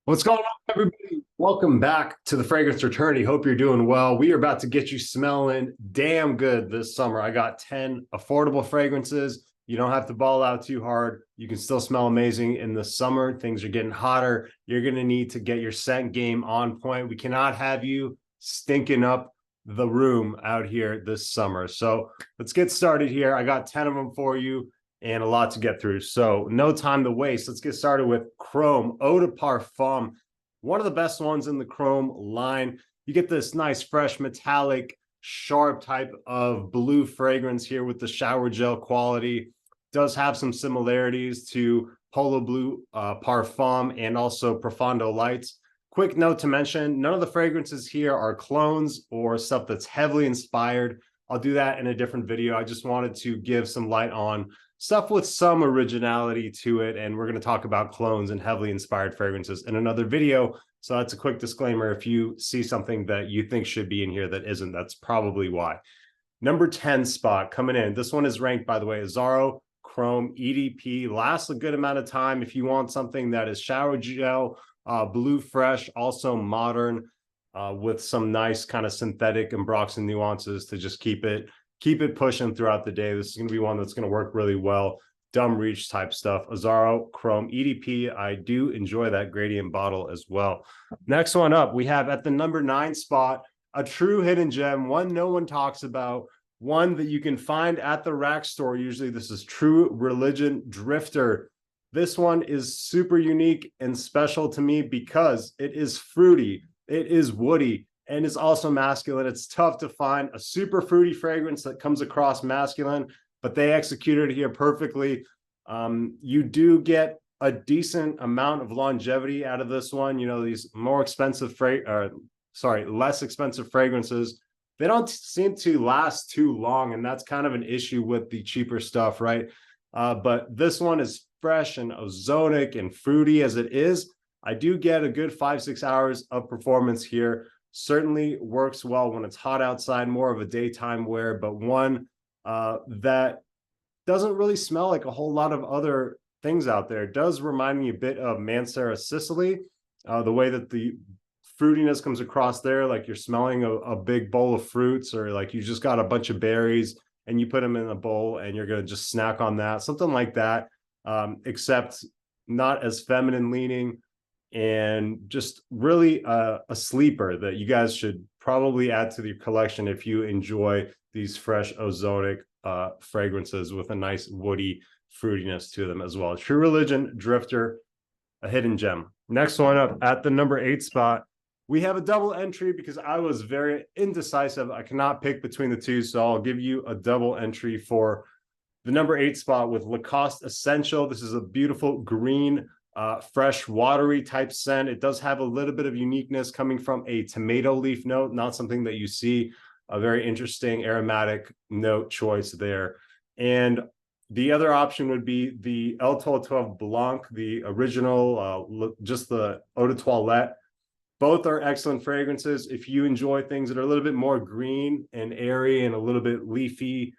What's going on, everybody? Welcome back to the Fragrance Fraternity. Hope you're doing well. We are about to get you smelling damn good this summer. I got 10 affordable fragrances. You don't have to ball out too hard. You can still smell amazing in the summer. Things are getting hotter. You're going to need to get your scent game on point. We cannot have you stinking up the room out here this summer. So let's get started here. I got 10 of them for you and a lot to get through. So no time to waste. Let's get started with Chrome Eau de Parfum, one of the best ones in the Chrome line. You get this nice, fresh, metallic, sharp type of blue fragrance here with the shower gel quality. Does have some similarities to Polo Blue Parfum and also Profondo Lights. Quick note to mention, none of the fragrances here are clones or stuff that's heavily inspired. I'll do that in a different video. I just wanted to give some light on stuff with some originality to it, and we're going to talk about clones and heavily inspired fragrances in another video. So that's a quick disclaimer. If you see something that you think should be in here that isn't, that's probably why. Number 10 spot coming in. This one is ranked, by the way, Azarro Chrome EDP. Lasts a good amount of time if you want something that is shower gel, blue fresh, also modern, with some nice kind of synthetic and Ambroxan nuances to just keep it pushing throughout the day. This is going to be one that's going to work really well. Dumb reach type stuff. Azarro Chrome EDP. I do enjoy that gradient bottle as well. Next one up, we have at the number 9 spot, a true hidden gem, one no one talks about, one that you can find at the rack store. Usually this is True Religion Drifter. This one is super unique and special to me because it is fruity, it is woody, and it's also masculine. It's tough to find a super fruity fragrance that comes across masculine, but they executed it here perfectly. You do get a decent amount of longevity out of this one. You know, these more expensive, less expensive fragrances, they don't seem to last too long, and that's kind of an issue with the cheaper stuff, right? But this one is fresh and ozonic and fruity as it is. I do get a good 5-6 hours of performance here. Certainly works well when it's hot outside, more of a daytime wear, but one that doesn't really smell like a whole lot of other things out there. It does remind me a bit of Mancera Sicily, the way that the fruitiness comes across there, like you're smelling a big bowl of fruits, or like you just got a bunch of berries and you put them in a bowl and you're going to just snack on that, something like that, except not as feminine leaning, and just really a sleeper that you guys should probably add to your collection if you enjoy these fresh ozonic fragrances with a nice woody fruitiness to them as well. True Religion Drifter, a hidden gem. Next one up at the number 8 spot, we have a double entry because I was very indecisive. I cannot pick between the two, so I'll give you a double entry for the number 8 spot with Lacoste Essential. This is a beautiful green, fresh, watery type scent. It does have a little bit of uniqueness coming from a tomato leaf note, not something that you see. A very interesting aromatic note choice there. And the other option would be the L1212 Blanc, the original, just the Eau de Toilette. Both are excellent fragrances. If you enjoy things that are a little bit more green and airy and a little bit leafy,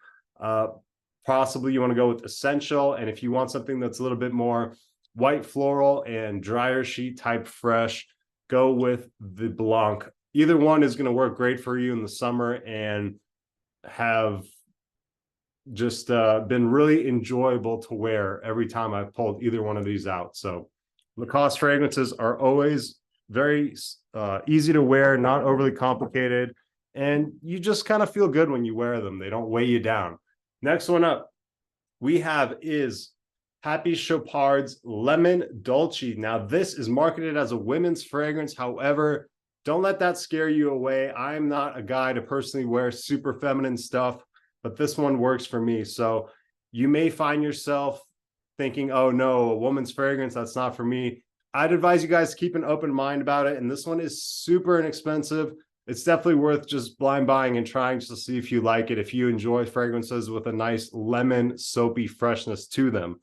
possibly you want to go with Essential. And if you want something that's a little bit more white floral and dryer sheet type fresh, go with the Blanc. Either one is going to work great for you in the summer and have just been really enjoyable to wear every time I've pulled either one of these out. So Lacoste fragrances are always very easy to wear, not overly complicated, and you just kind of feel good when you wear them. They don't weigh you down. Next one up we have is Happy Chopard's Lemon Dolce. Now, this is marketed as a women's fragrance. However, don't let that scare you away. I'm not a guy to personally wear super feminine stuff, but this one works for me. So you may find yourself thinking, oh no, a woman's fragrance, that's not for me. I'd advise you guys to keep an open mind about it. And this one is super inexpensive. It's definitely worth just blind buying and trying just to see if you like it, if you enjoy fragrances with a nice lemon soapy freshness to them.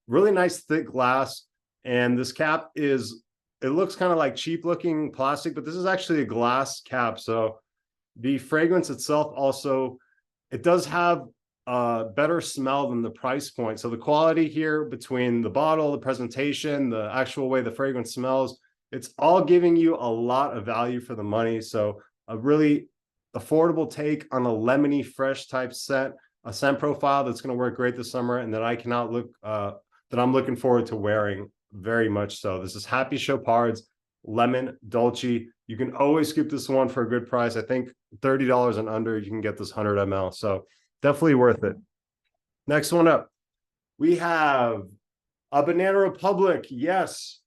Really nice thick glass, and this cap is, it looks kind of like cheap looking plastic, but this is actually a glass cap. So the fragrance itself also, it does have better smell than the price point. So the quality here between the bottle, the presentation, the actual way the fragrance smells, it's all giving you a lot of value for the money. So a really affordable take on a lemony, fresh type scent, a scent profile that's going to work great this summer, and that I cannot look that I'm looking forward to wearing very much so. This is Happy Chopard's Lemon Dolce. You can always scoop this one for a good price. I think $30 and under, you can get this 100 ml. So definitely worth it. Next one up, we have a Banana Republic. Yes,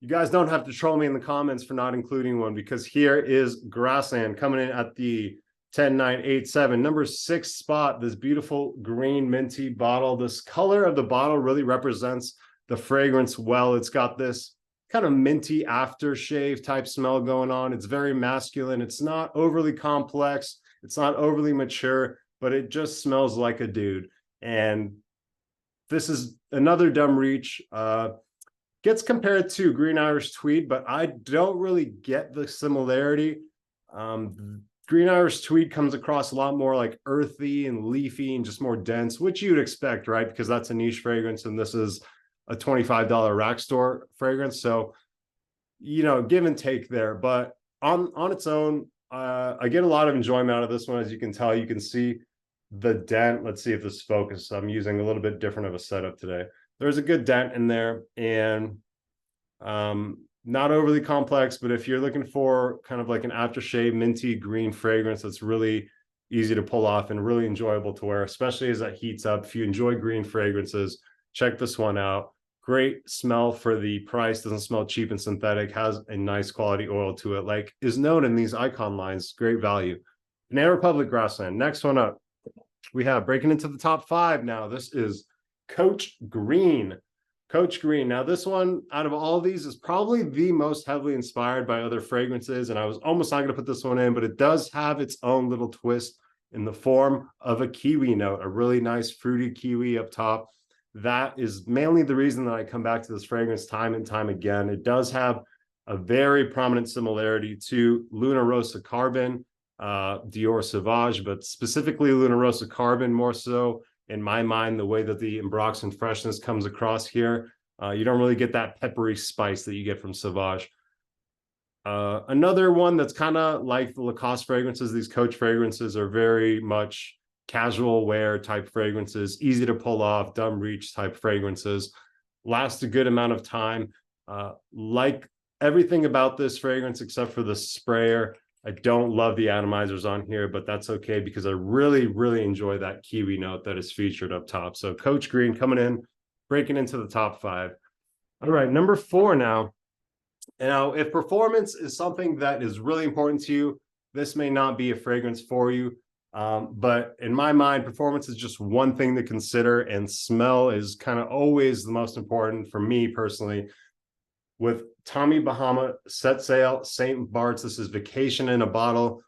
you guys don't have to troll me in the comments for not including one, because here is Grassland coming in at the 10987, number 6 spot. This beautiful green minty bottle. This color of the bottle really represents the fragrance well. It's got this kind of minty aftershave type smell going on. It's very masculine. It's not overly complex. It's not overly mature, but it just smells like a dude. And this is another dumb reach. Gets compared to Green Irish Tweed, but I don't really get the similarity. Green Irish Tweed comes across a lot more like earthy and leafy and just more dense, which you'd expect, right? Because that's a niche fragrance, and this is a $25 rack store fragrance. So, you know, give and take there. But on its own, I get a lot of enjoyment out of this one. As you can tell, you can see the dent. Let's see if this focuses. I'm using a little bit different of a setup today. There's a good dent in there, and not overly complex, but if you're looking for kind of like an aftershave minty green fragrance that's really easy to pull off and really enjoyable to wear, especially as that heats up. If you enjoy green fragrances, check this one out. Great smell for the price. Doesn't smell cheap and synthetic. Has a nice quality oil to it, like is known in these icon lines. Great value. Banana Republic Grassland. Next one up, we have breaking into the top 5 now. This is Coach Green. Coach Green. Now, this one out of all of these is probably the most heavily inspired by other fragrances, and I was almost not going to put this one in, but it does have its own little twist in the form of a kiwi note, a really nice fruity kiwi up top. That is mainly the reason that I come back to this fragrance time and time again. It does have a very prominent similarity to Luna Rosa Carbon, Dior Sauvage, but specifically Luna Rosa Carbon more so. In my mind, the way that the Ambroxan freshness comes across here, you don't really get that peppery spice that you get from Sauvage. Another one that's kind of like the Lacoste fragrances, these Coach fragrances are very much casual wear type fragrances, easy to pull off, dumb reach type fragrances, last a good amount of time. Like everything about this fragrance except for the sprayer, I don't love the atomizers on here, but that's okay because I really, really enjoy that kiwi note that is featured up top. So Coach Green coming in, breaking into the top 5. All right, number 4 now. Now, if performance is something that is really important to you, this may not be a fragrance for you. But in my mind, performance is just one thing to consider, and smell is kind of always the most important for me personally. With Tommy Bahama Set Sail St. Barts, this is Vacation in a Bottle.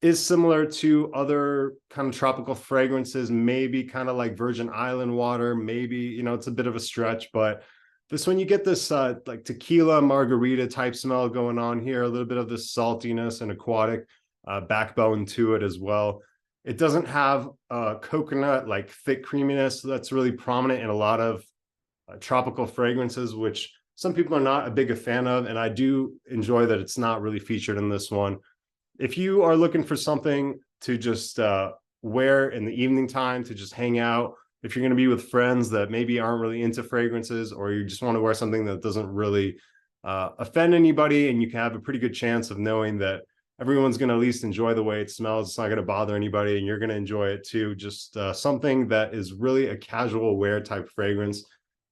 Is similar to other kind of tropical fragrances, maybe kind of like Virgin Island water, maybe, you know, it's a bit of a stretch, but this one you get this like tequila margarita type smell going on here, a little bit of this saltiness and aquatic backbone to it as well. It doesn't have coconut like thick creaminess that's really prominent in a lot of tropical fragrances, which some people are not a big a fan of, and I do enjoy that it's not really featured in this one. If you are looking for something to just wear in the evening time, to just hang out, if you're going to be with friends that maybe aren't really into fragrances, or you just want to wear something that doesn't really offend anybody, and you can have a pretty good chance of knowing that everyone's going to at least enjoy the way it smells, it's not going to bother anybody, and you're going to enjoy it too. Just something that is really a casual wear type fragrance.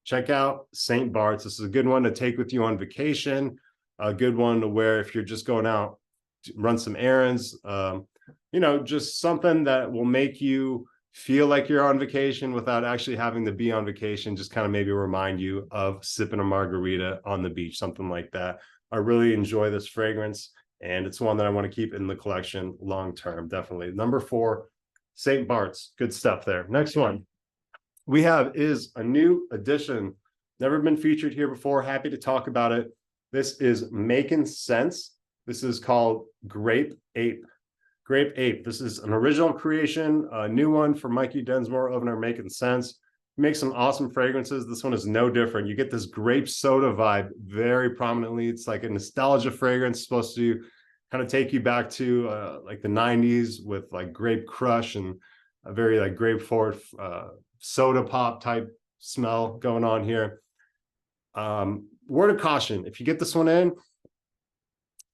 Check out St. Barts. This is a good one to take with you on vacation, a good one to wear if you're just going out to run some errands, you know, just something that will make you feel like you're on vacation without actually having to be on vacation, just kind of maybe remind you of sipping a margarita on the beach, something like that. I really enjoy this fragrance, and it's one that I want to keep in the collection long term, definitely. Number 4, St. Barts. Good stuff there. Next one we have is a new addition, never been featured here before. Happy to talk about it. This is Makin Sense. This is called Grape Ape. Grape Ape. This is an original creation, a new one for Mikey Densmore over there Making Sense. He makes some awesome fragrances. This one is no different. You get this grape soda vibe very prominently. It's like a nostalgia fragrance, supposed to kind of take you back to like the 90s with like Grape Crush and a very like grape forward soda pop type smell going on here. Word of caution, if you get this one in,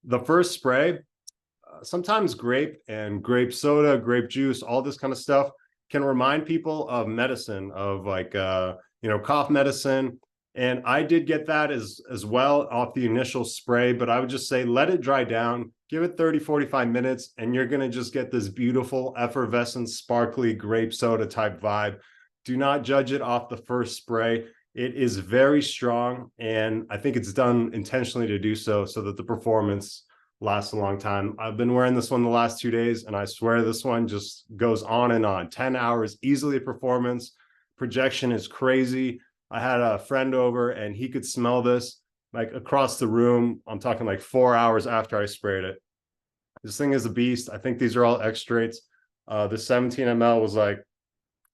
the first spray, sometimes grape and grape soda, grape juice, all this kind of stuff can remind people of medicine, of like, cough medicine. And I did get that as well off the initial spray, but I would just say, let it dry down, give it 30, 45 minutes, and you're going to just get this beautiful, effervescent, sparkly grape soda type vibe. Do not judge it off the first spray. It is very strong, and I think it's done intentionally to do so that the performance lasts a long time. I've been wearing this one the last 2 days, and I swear this one just goes on and on. 10 hours, easily performance. Projection is crazy. I had a friend over, and he could smell this like across the room. I'm talking like 4 hours after I sprayed it. This thing is a beast. I think these are all extracts. The 17 ml was like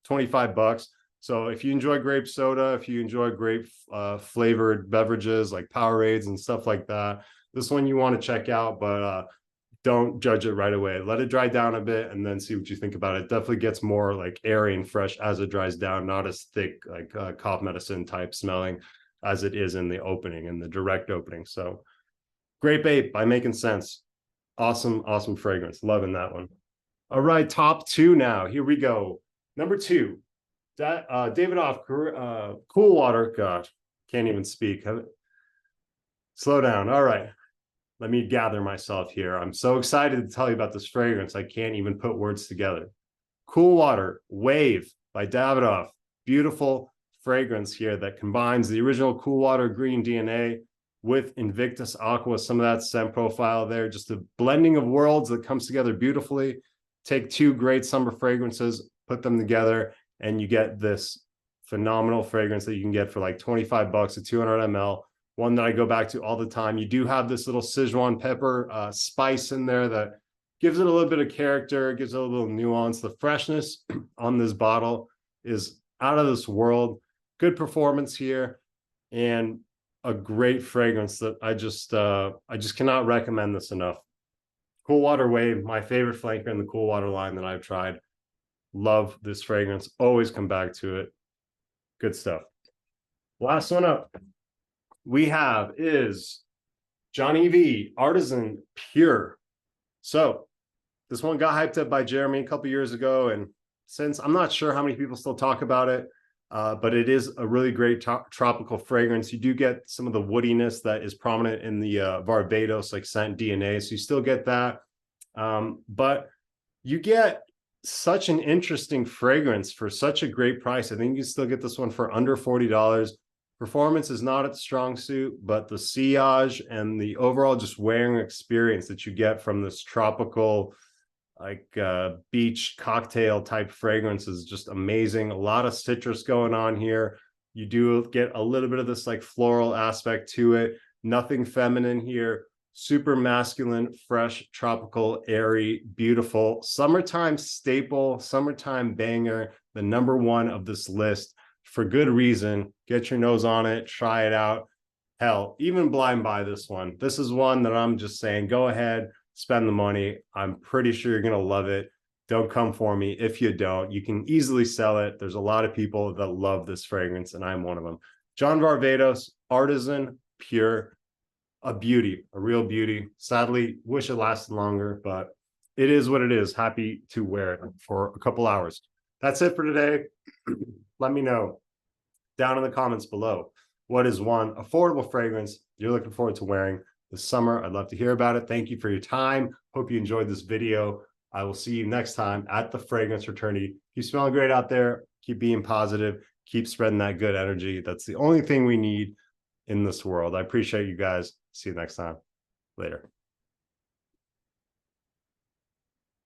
$25. So if you enjoy grape soda, if you enjoy grape flavored beverages like Powerades and stuff like that, this one you want to check out, but don't judge it right away. Let it dry down a bit and then see what you think about it. Definitely gets more like airy and fresh as it dries down, not as thick like cough medicine type smelling as it is in the opening, in the direct opening. So Grape Ape by Making Sense. Awesome, awesome fragrance. Loving that one. All right, top two now. Here we go. Number 2. Davidoff Coolwater. God, can't even speak. Slow down. All right, let me gather myself here. I'm so excited to tell you about this fragrance, I can't even put words together. Coolwater Wave by Davidoff. Beautiful fragrance here that combines the original Coolwater green DNA with Invictus Aqua, some of that scent profile there, just a blending of worlds that comes together beautifully. Take 2 great summer fragrances, put them together, and you get this phenomenal fragrance that you can get for like $25 at 200 ml. One that I go back to all the time. You do have this little Sichuan pepper spice in there that gives it a little bit of character, gives it a little nuance. The freshness on this bottle is out of this world. Good performance here, and a great fragrance that I just cannot recommend this enough. Coolwater Wave, my favorite flanker in the Coolwater line that I've tried. Love this fragrance. Always come back to it. Good stuff. Last one up we have is Johnny V, Artisan Pure. So this one got hyped up by Jeremy a couple years ago, and since I'm not sure how many people still talk about it, but it is a really great tropical fragrance. You do get some of the woodiness that is prominent in the Varvatos like scent DNA, so you still get that, but you get such an interesting fragrance for such a great price. I think you can still get this one for under $40. Performance is not its strong suit, but the sillage and the overall just wearing experience that you get from this tropical like beach cocktail type fragrance is just amazing. A lot of citrus going on here. You do get a little bit of this like floral aspect to it. Nothing feminine here. Super masculine, fresh, tropical, airy, beautiful. Summertime staple, summertime banger, the #1 of this list for good reason. Get your nose on it, try it out. Hell, even blind buy this one. This is one that I'm just saying, go ahead, spend the money. I'm pretty sure you're going to love it. Don't come for me if you don't. You can easily sell it. There's a lot of people that love this fragrance, and I'm one of them. John Varvatos, Artisan Pure. A beauty, a real beauty. Sadly, wish it lasted longer, but it is what it is. Happy to wear it for a couple hours. That's it for today. Let me know down in the comments below, what is one affordable fragrance you're looking forward to wearing this summer? I'd love to hear about it. Thank you for your time. Hope you enjoyed this video. I will see you next time at the Fragrance Fraternity. Keep smelling great out there. Keep being positive. Keep spreading that good energy. That's the only thing we need in this world. I appreciate you guys. See you next time. Later.